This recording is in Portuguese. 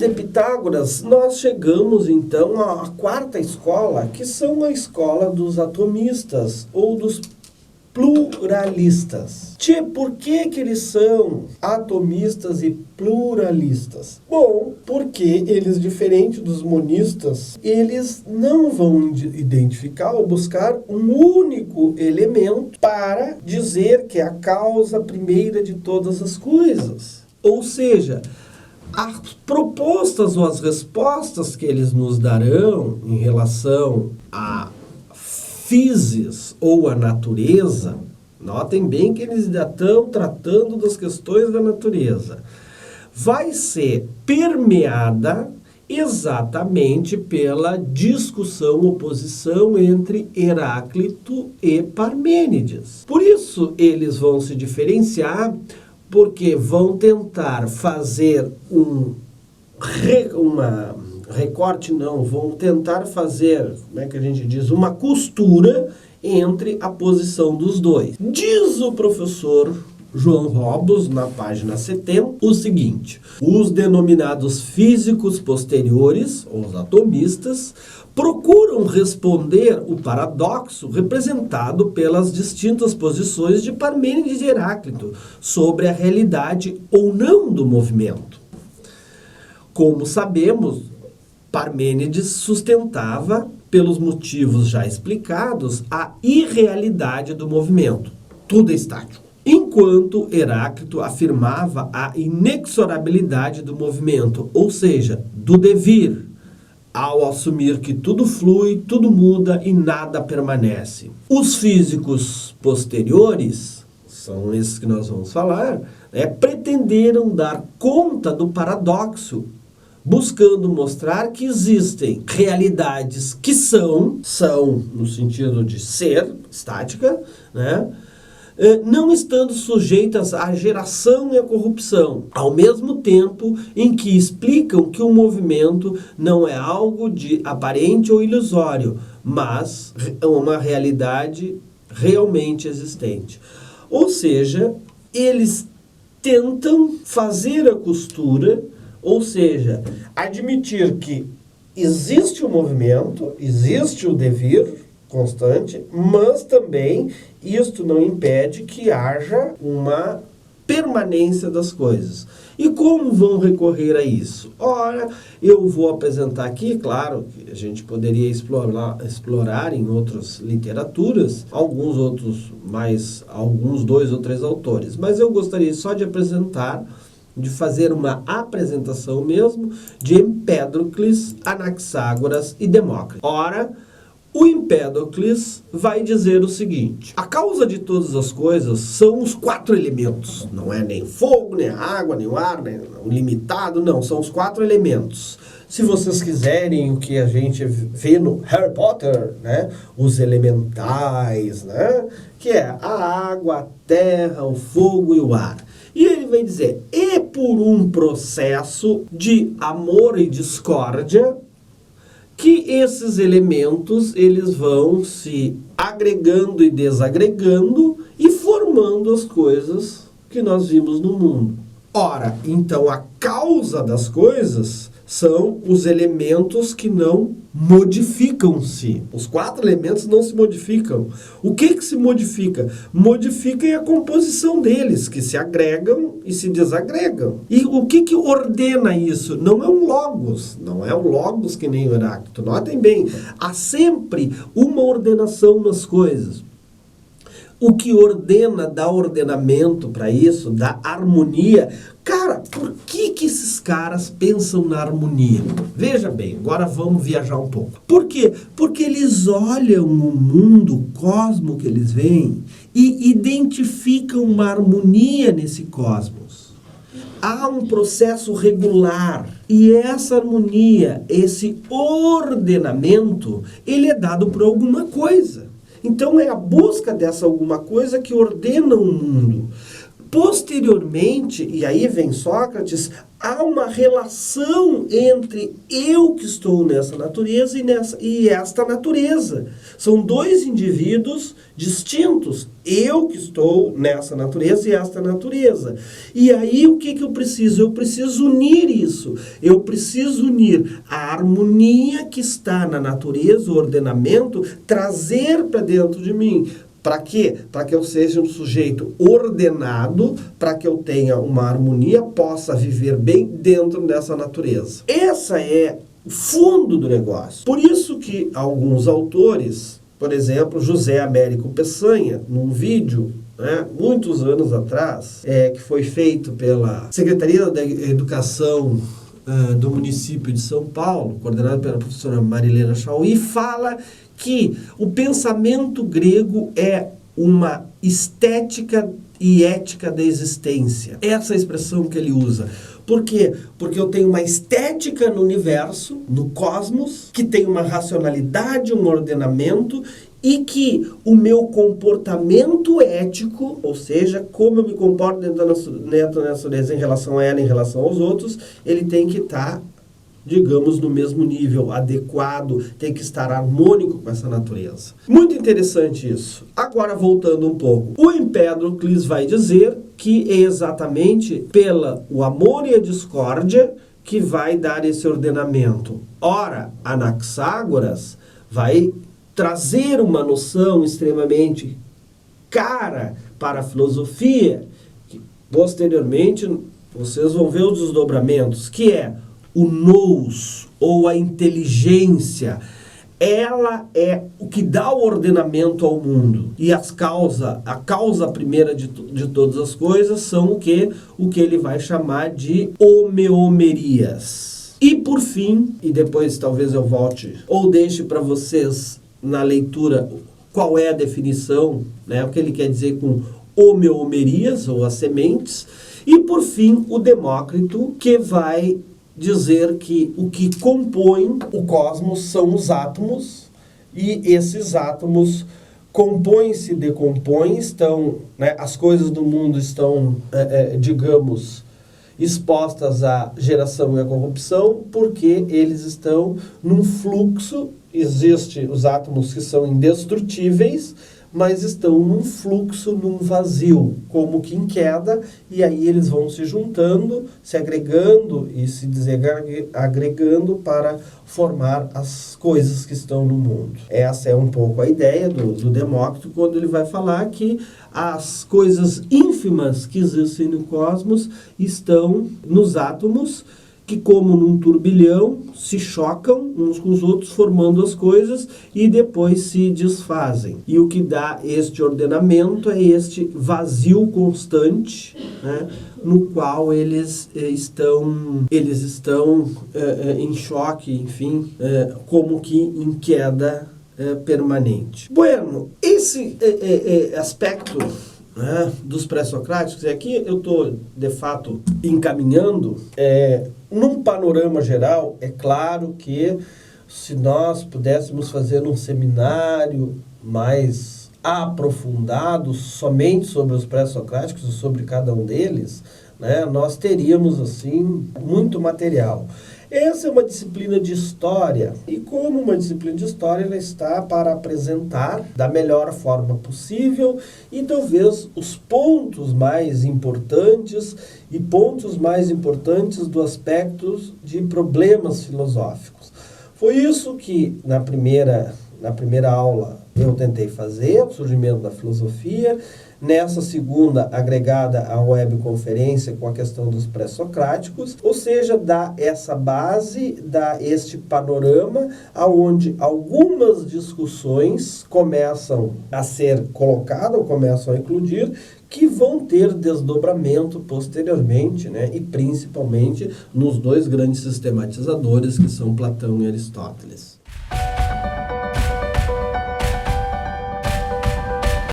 de Pitágoras, nós chegamos então à quarta escola, que são a escola dos atomistas ou dos pluralistas. Por que eles são atomistas e pluralistas? Bom, porque eles, diferente dos monistas, eles não vão identificar ou buscar um único elemento para dizer que é a causa primeira de todas as coisas. Ou seja, as propostas ou as respostas que eles nos darão em relação a physis ou a natureza, notem bem que eles ainda estão tratando das questões da natureza, vai ser permeada exatamente pela discussão, oposição entre Heráclito e Parmênides. Por isso eles vão se diferenciar, porque vão tentar fazer vão tentar fazer, como é que a gente diz, uma costura entre a posição dos dois. Diz o professor João Robos, na página 70, o seguinte: os denominados físicos posteriores, ou os atomistas, procuram responder o paradoxo representado pelas distintas posições de Parmênides e Heráclito sobre a realidade ou não do movimento. Como sabemos, Parmênides sustentava, pelos motivos já explicados, a irrealidade do movimento. Tudo é estático. Enquanto Heráclito afirmava a inexorabilidade do movimento, ou seja, do devir, ao assumir que tudo flui, tudo muda e nada permanece. Os físicos posteriores, são esses que nós vamos falar, pretenderam dar conta do paradoxo, buscando mostrar que existem realidades que são no sentido de ser, estática, não estando sujeitas à geração e à corrupção, ao mesmo tempo em que explicam que o movimento não é algo de aparente ou ilusório, mas uma realidade realmente existente. Ou seja, eles tentam fazer a costura, ou seja, admitir que existe o movimento, existe o devir constante, mas também isto não impede que haja uma permanência das coisas. E como vão recorrer a isso? Ora, eu vou apresentar aqui, claro, que a gente poderia explorar em outras literaturas, alguns 2 ou 3 autores, mas eu gostaria só de apresentar, de fazer uma apresentação mesmo de Empédocles, Anaxágoras e Demócrito. Ora, o Empédocles vai dizer o seguinte: a causa de todas as coisas são os 4 elementos. Não é nem fogo, nem a água, nem o ar, nem o limitado, não. São os 4 elementos. Se vocês quiserem o que a gente vê no Harry Potter, os elementais, que é a água, a terra, o fogo e o ar. E ele vai dizer, e por um processo de amor e discórdia, que esses elementos eles vão se agregando e desagregando e formando as coisas que nós vimos no mundo. Ora, então a causa das coisas são os elementos que não modificam-se. Os 4 elementos não se modificam. O que se modifica? Modifica a composição deles, que se agregam e se desagregam. E o que ordena isso? Não é um logos, não é um logos que nem o Heráclito. Notem bem, há sempre uma ordenação nas coisas. O que ordena, dá ordenamento para isso, dá harmonia. Cara, por que esses caras pensam na harmonia? Veja bem, agora vamos viajar um pouco. Por quê? Porque eles olham o mundo, o cosmos que eles veem e identificam uma harmonia nesse cosmos. Há um processo regular e essa harmonia, esse ordenamento, ele é dado por alguma coisa. Então é a busca dessa alguma coisa que ordena o mundo. Posteriormente, e aí vem Sócrates, há uma relação entre eu que estou nessa natureza e esta natureza. São dois indivíduos distintos. Eu que estou nessa natureza e esta natureza. E aí o que eu preciso? Eu preciso unir isso. Eu preciso unir a harmonia que está na natureza, o ordenamento, trazer para dentro de mim. Para quê? Para que eu seja um sujeito ordenado, para que eu tenha uma harmonia, possa viver bem dentro dessa natureza. Essa é o fundo do negócio. Por isso que alguns autores, por exemplo, José Américo Peçanha, num vídeo, muitos anos atrás, que foi feito pela Secretaria da Educação do município de São Paulo, coordenado pela professora Marilena Chauí, fala que o pensamento grego é uma estética e ética da existência. Essa é a expressão que ele usa. Por quê? Porque eu tenho uma estética no universo, no cosmos, que tem uma racionalidade, um ordenamento, e que o meu comportamento ético, ou seja, como eu me comporto dentro da natureza em relação a ela, em relação aos outros, ele tem que estar, digamos, no mesmo nível, adequado, tem que estar harmônico com essa natureza. Muito interessante isso. Agora, voltando um pouco, o Empédocles vai dizer que é exatamente pelo amor e a discórdia que vai dar esse ordenamento. Ora, Anaxágoras vai trazer uma noção extremamente cara para a filosofia, que posteriormente vocês vão ver os desdobramentos, que é o nous, ou a inteligência. Ela é o que dá o ordenamento ao mundo. E a causa primeira de todas as coisas são o que ele vai chamar de homeomerias. E por fim, e depois talvez eu volte, ou deixe para vocês na leitura qual é a definição, o que ele quer dizer com homeomerias, ou as sementes. E por fim, o Demócrito, que vai dizer que o que compõe o cosmos são os átomos, e esses átomos compõem-se e decompõem, as coisas do mundo estão, digamos, expostas à geração e à corrupção, porque eles estão num fluxo. Existem os átomos que são indestrutíveis, mas estão num fluxo, num vazio, como que em queda, e aí eles vão se juntando, se agregando e se desagregando para formar as coisas que estão no mundo. Essa é um pouco a ideia do Demócrito, quando ele vai falar que as coisas ínfimas que existem no cosmos estão nos átomos, que como num turbilhão se chocam uns com os outros, formando as coisas e depois se desfazem. E o que dá este ordenamento é este vazio constante, no qual eles estão em choque, enfim, como que em queda permanente. Bueno, esse aspecto dos pré-socráticos, e aqui eu estou, de fato, encaminhando, num panorama geral. É claro que se nós pudéssemos fazer um seminário mais aprofundado somente sobre os pré-socráticos e sobre cada um deles, nós teríamos, assim, muito material. Essa é uma disciplina de história, e como uma disciplina de história, ela está para apresentar da melhor forma possível, e talvez os pontos mais importantes do aspecto de problemas filosóficos. Foi isso que na primeira aula eu tentei fazer, o surgimento da filosofia. Nessa segunda, agregada à webconferência com a questão dos pré-socráticos, ou seja, dá essa base, dá este panorama, aonde algumas discussões começam a ser colocadas, ou começam a eclodir, que vão ter desdobramento posteriormente, e principalmente nos dois grandes sistematizadores, que são Platão e Aristóteles.